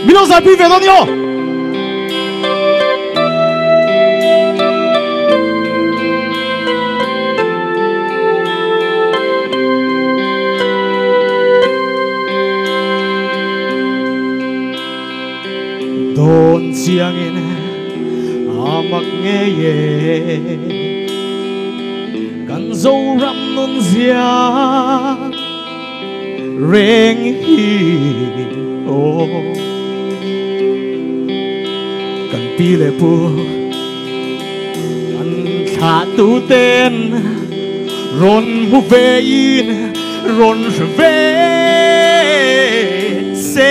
皆さん必về nhau. Đồn chiang in amak nghe ye kan dâu ram nun zia reng hi o kan pi le pu kan tha tu ten ron mu ve in ron ve se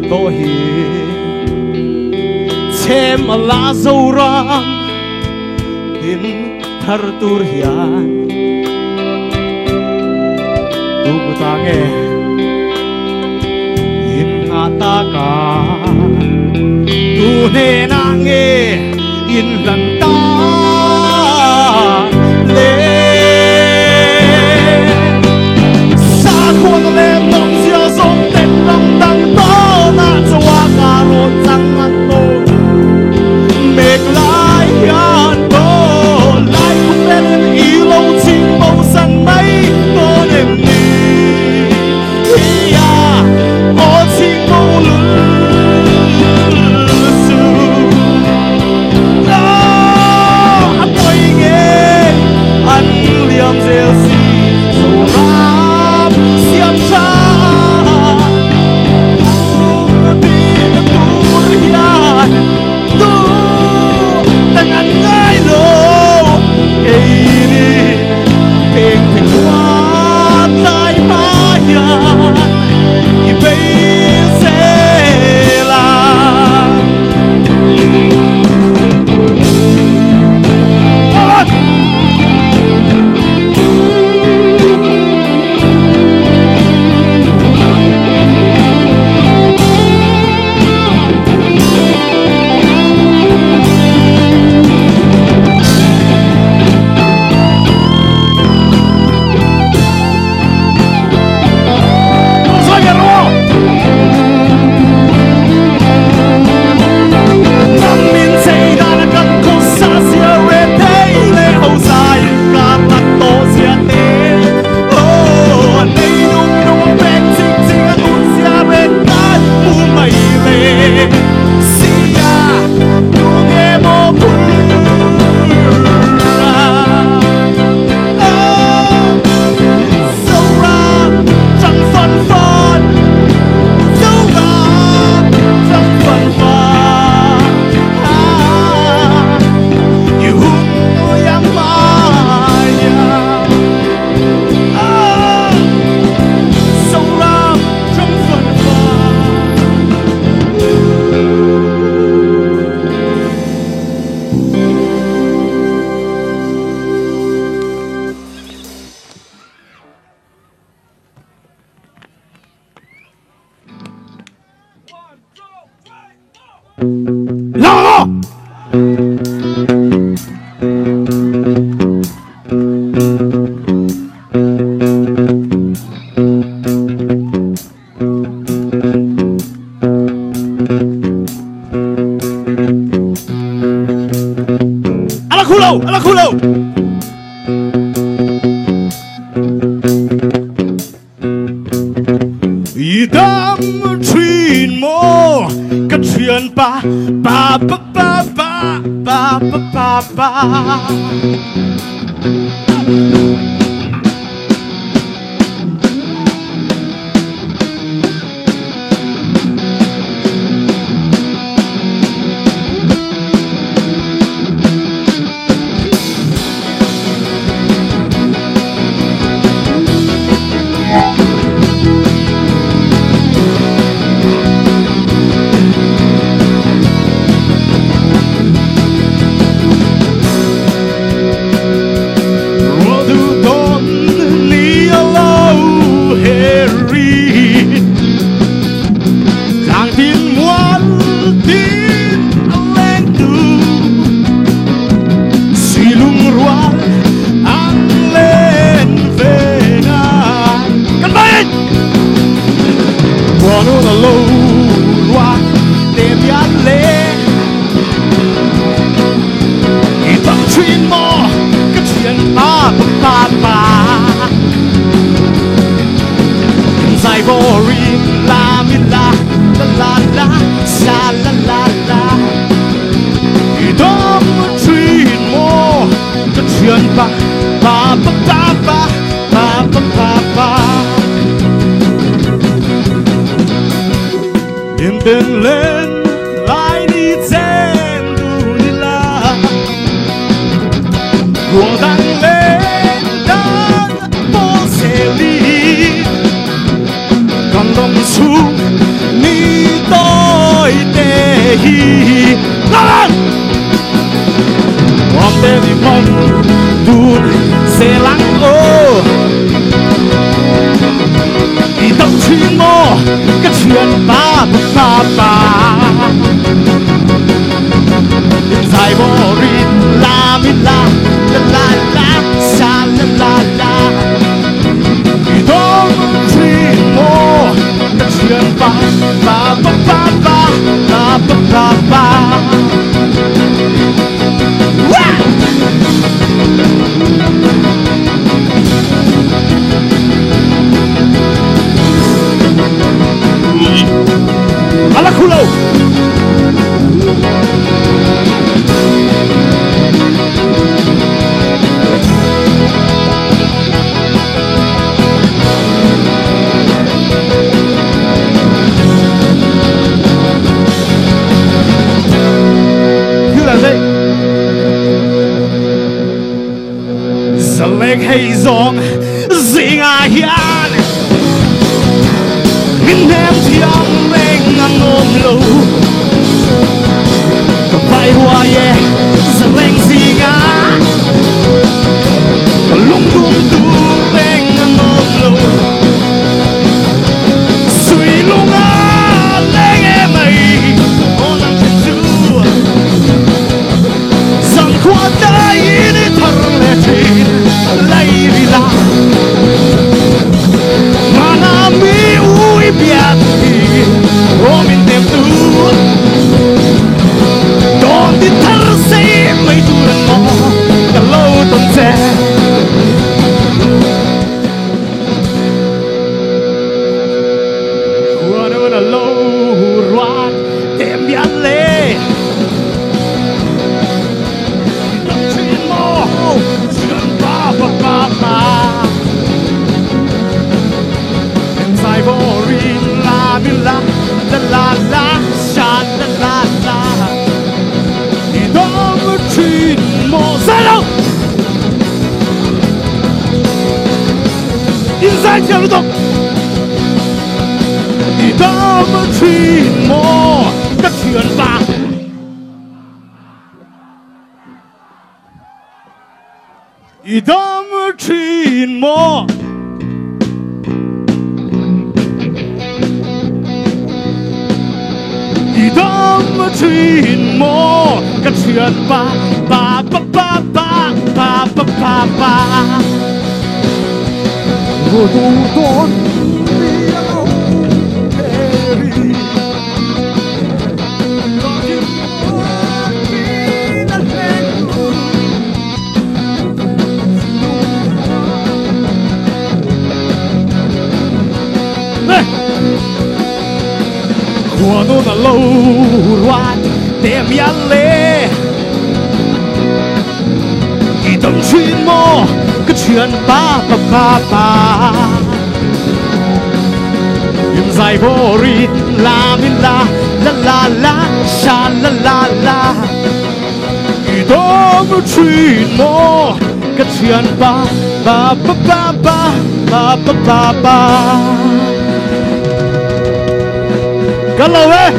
Đô hi chem la zora din thar tur hian tu ta nghe in ta ka tu ne na nghe in lan ta le sa khôn le mong sia song ten long dang to na cho wa ka ro chang an to mek lai hian to lai ku pen i lo ching mo san mai to nem ni ya o ching mo lu su la a poi nge an liam zel si so rap siam cha Ala kulo. Idam trin mo ka 吧，吧吧吧吧吧吧吧吧。mùa nô là lâu loạn tem yết lệ kỳ tâm chuyên mô cái chuyện ba ba ba ba im dài vô ri la mi la la la la sha la la la kỳ tâm chuyên mô cái chuyện ba ba ba ba ba ba ba ba ba. Cái lâu ấy